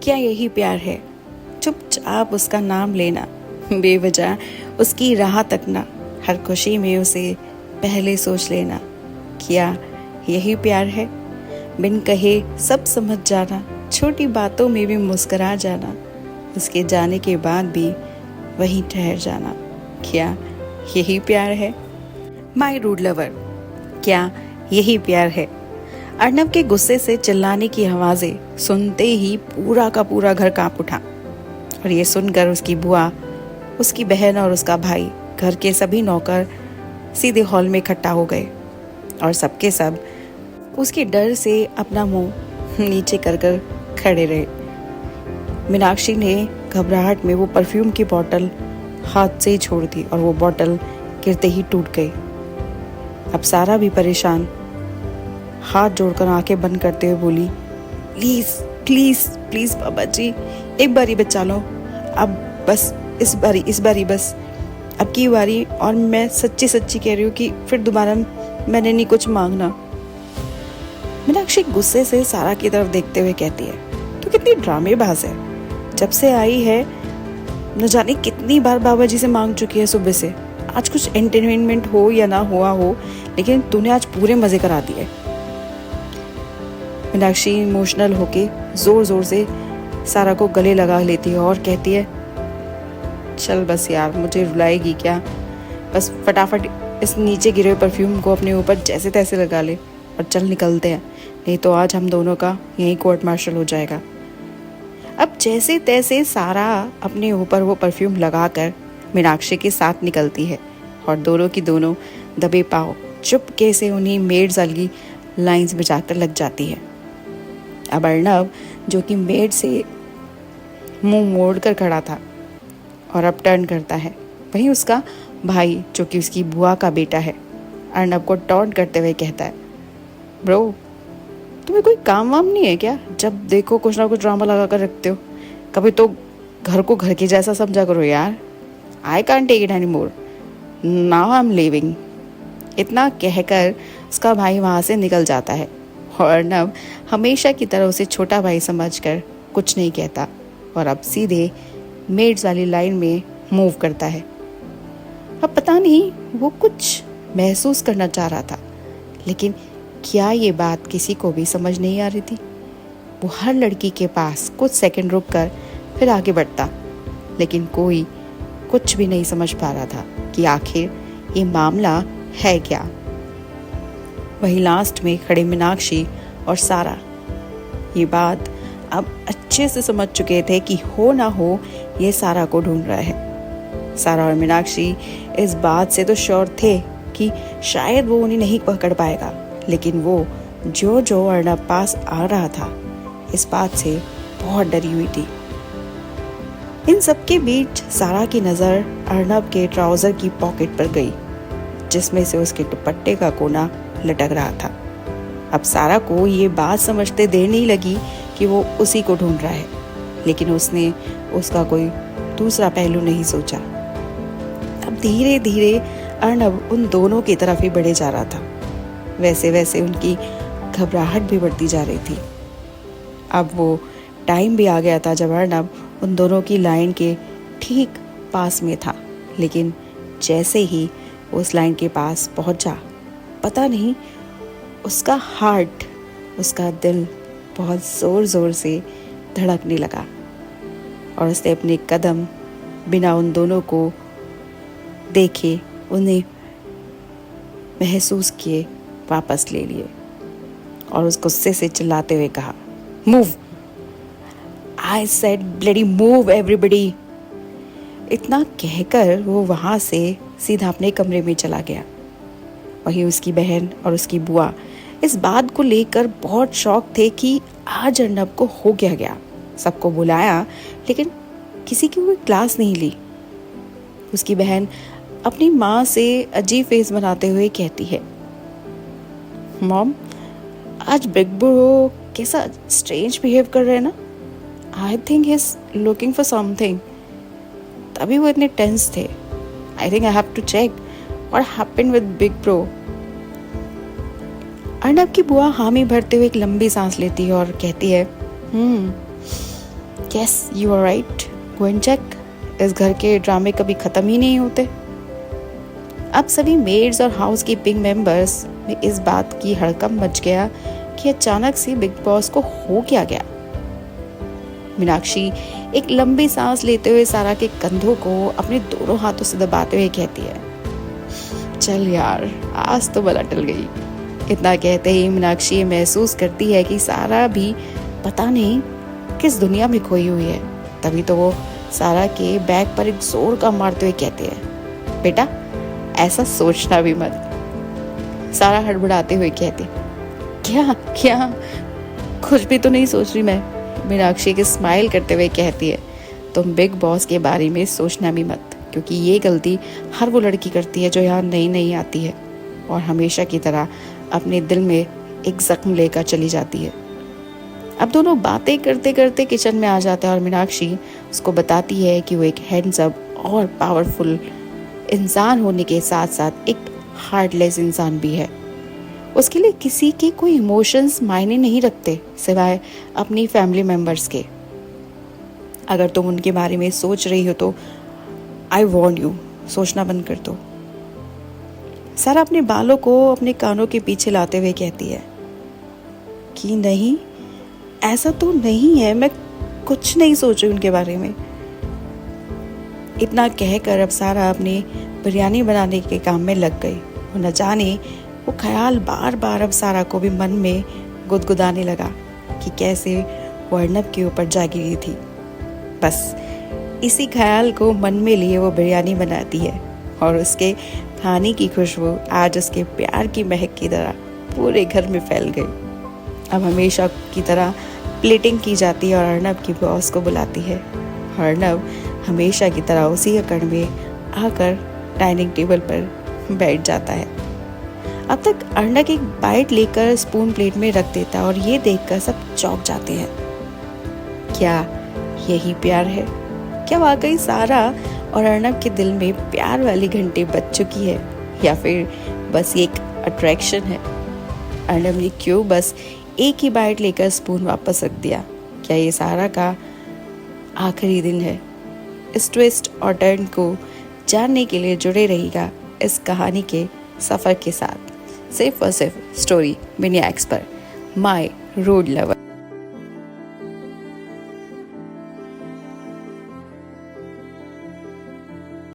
क्या यही प्यार है? चुपचाप उसका नाम लेना, बेवजह उसकी राह तकना, हर खुशी में उसे पहले सोच लेना। क्या यही प्यार है? बिन कहे सब समझ जाना, छोटी बातों में भी मुस्कुरा जाना, उसके जाने के बाद भी वहीं ठहर जाना। क्या यही प्यार है? माय रूड लवर, क्या यही प्यार है? अर्नब के गुस्से से चिल्लाने की आवाजें सुनते ही पूरा का पूरा घर कांप उठा, और ये सुनकर उसकी बुआ, उसकी बहन और उसका भाई, घर के सभी नौकर सीधे हॉल में इकट्ठा हो गए, और सबके सब उसके डर से अपना मुंह नीचे कर कर खड़े रहे। मीनाक्षी ने घबराहट में वो परफ्यूम की बोतल हाथ से ही छोड़ दी, और वो बोतल गिरते ही टूट गई। अब सारा भी परेशान हाथ जोड़कर आंखें बंद करते हुए बोली, प्लीज प्लीज प्लीज बाबा जी, एक बारी बचा लो, अब बस इस बारी बस, अब की बारी, और मैं सच्ची सच्ची कह रही हूँ कि फिर दोबारा मैंने नहीं कुछ मांगना। मीनाक्षी गुस्से से सारा की तरफ देखते हुए कहती है, तो कितनी ड्रामेबाज है, जब से आई है न जाने कितनी बार बाबा जी से मांग चुकी है सुबह से। आज कुछ एंटरटेनमेंट हो या ना हुआ हो, लेकिन तूने आज पूरे मजे करा दिए। मीनाक्षी इमोशनल होके जोर जोर से सारा को गले लगा लेती है और कहती है, चल बस यार, मुझे रुलाएगी क्या? बस फटाफट इस नीचे गिरे हुए परफ्यूम को अपने ऊपर जैसे तैसे लगा ले और चल निकलते हैं, नहीं तो आज हम दोनों का यही कोर्ट मार्शल हो जाएगा। अब जैसे तैसे सारा अपने ऊपर वो परफ्यूम लगाकर मीनाक्षी के साथ निकलती है, और दोनों की दोनों दबे पाँव चुपके से उन्हीं मेड्स वाली लाइंस में जाकर लग जाती है। अब अर्नब, जो कि मेड से मुंह मोड़ कर खड़ा था, और अब टर्न करता है। वहीं उसका भाई, जो कि उसकी बुआ का बेटा है, अर्नब को टॉन्ट करते हुए कहता है, ब्रो तुम्हें कोई काम वाम नहीं है क्या? जब देखो कुछ ना कुछ ड्रामा लगा कर रखते हो। कभी तो घर को घर के जैसा समझा करो यार। I can't take it any more, now I am leaving. इतना कहकर उसका भाई वहाँ से निकल जाता है, और अर्नब हमेशा की तरह उसे छोटा भाई समझकर कुछ नहीं कहता, और अब सीधे मेड्स वाली लाइन में मूव करता है। अब पता नहीं वो कुछ महसूस करना चाह रहा था, लेकिन क्या ये बात किसी को भी समझ नहीं आ रही थी। वो हर लड़की के पास कुछ सेकंड रुक कर फिर आगे बढ़ता, लेकिन कोई कुछ भी नहीं समझ पा रहा था कि आखिर ये मामला है क्या। वही लास्ट में खड़े मीनाक्षी और सारा ये बात अब अच्छे से समझ चुके थे कि हो ना हो ये सारा को ढूंढ रहा है। सारा और मीनाक्षी इस बात से तो श्योर थे कि शायद वो उन्हें नहीं पकड़ पाएगा, लेकिन वो जो जो अर्नब पास आ रहा था, इस बात से बहुत डरी हुई थी। इन सब के बीच सारा की नज़र अर्नब के ट्राउज़र की पॉकेट पर गई, जिसमें से उसके दुपट्टे का कोना लटक रहा था। अब सारा को ये बात समझते देर नहीं लगी कि वो उसी को ढूंढ रहा है, लेकिन उसने उसका कोई दूसरा पहलू नहीं सोचा। अब धीरे धीरे अर्नब उन दोनों की तरफ ही बढ़े जा रहा था। वैसे वैसे उनकी घबराहट भी बढ़ती जा रही थी। अब वो टाइम भी आ गया था जब अर्नब उन दोनों की लाइन के ठीक पास में था, लेकिन जैसे ही उस लाइन के पास पहुंचा, पता नहीं उसका हार्ट, उसका दिल बहुत ज़ोर ज़ोर से धड़कने लगा, और उसने अपने कदम बिना उन दोनों को देखे, उन्हें महसूस किए, वापस ले लिए, और उस गुस्से से चिल्लाते हुए कहा, move, I said bloody move everybody. इतना कहकर वो वहाँ से सीधा अपने कमरे में चला गया। वहीं उसकी बहन और उसकी बुआ इस बात को लेकर बहुत शॉक थे कि आज अर्नब को हो गया। सबको बुलाया, लेकिन किसी की कोई क्लास नहीं ली। उसकी बहन अपनी माँ से अजीब फेस बनाते हुए कहती है, मॉम, आज बिग ब्रो कैसा स्ट्रेंज बिहेव कर रहे हैं ना। I think he is looking for something. तभी वो इतने टेंस थे। I think I have to check what happened with big bro. Arnab की बुआ हामी भरते हुए एक लंबी सांस लेती है और कहती है, yes you are right, go and check. इस घर के ड्रामे कभी ख़त्म ही नहीं होते। अब सभी मेड्स और हाउस कीपिंग मेंबर्स में इस बात की हड़कंप मच गया कि अचानक से बिग बॉस को हो क्या गया। मीनाक्षी एक लंबी सांस लेते हुए सारा के कंधों को अपने दोनों हाथों से दबाते हुए कहती है, चल यार आज तो बला टल गई। इतना कहते ही मीनाक्षी महसूस करती है कि सारा भी पता नहीं किस दुनिया में खोई हुई है। तभी तो वो सारा के बैग पर एक जोर का मारते हुए कहते हैं, बेटा ऐसा सोचना भी मत। सारा हड़बड़ाते हुए कहती, क्या क्या, कुछ भी तो नहीं सोच रही मैं। मीनाक्षी की स्माइल करते हुए कहती है, तुम बिग बॉस के बारे में सोचना भी मत, क्योंकि ये गलती हर वो लड़की करती है जो यहाँ नई नई आती है और हमेशा की तरह अपने दिल में एक जख्म लेकर चली जाती है। अब दोनों बातें करते करते किचन में आ जाते हैं और मीनाक्षी उसको बताती है कि वो एक हैंडसम और पावरफुल इंसान होने के साथ साथ एक हार्टलेस इंसान भी है। उसके लिए किसी के कोई इमोशंस मायने नहीं रखते सिवाय अपनी फैमिली मेंबर्स के। अगर तुम उनके बारे में सोच रही हो तो आई वॉन्ट यू, सोचना बंद कर दो। सारा अपने बालों को अपने कानों के पीछे लाते हुए कहती है कि नहीं ऐसा तो नहीं है, मैं कुछ नहीं सोच रही उनके बारे में। इतना कहकर अब सारा अपनी बिरयानी बनाने के काम में लग गई और न जाने वो ख्याल बार बार अब सारा को भी मन में गुदगुदाने लगा कि कैसे वो अर्नब के ऊपर जा गिरी थी। बस इसी ख्याल को मन में लिए वो बिरयानी बनाती है और उसके खाने की खुशबू आज उसके प्यार की महक की तरह पूरे घर में फैल गई। अब हमेशा की तरह प्लेटिंग की जाती है और अर्नब की बॉस को बुलाती है। अर्नब हमेशा की तरह उसी अकड़ में आकर डाइनिंग टेबल पर बैठ जाता है। अब तक अर्नब एक बाइट लेकर स्पून प्लेट में रख देता है और ये देखकर सब चौंक जाते हैं। क्या यही प्यार है? क्या वाकई सारा और अर्नब के दिल में प्यार वाली घंटी बज चुकी है या फिर बस ये एक अट्रैक्शन है? अर्नब ने क्यों बस एक ही बाइट लेकर स्पून वापस रख दिया? क्या ये सारा का आखिरी दिन है? इस ट्विस्ट और टर्न को जानने के लिए जुड़े रहिएगा इस कहानी के सफ़र के साथ, सिर्फ और सिर्फ स्टोरी मैनिएक्स पर, माय रूड लवर।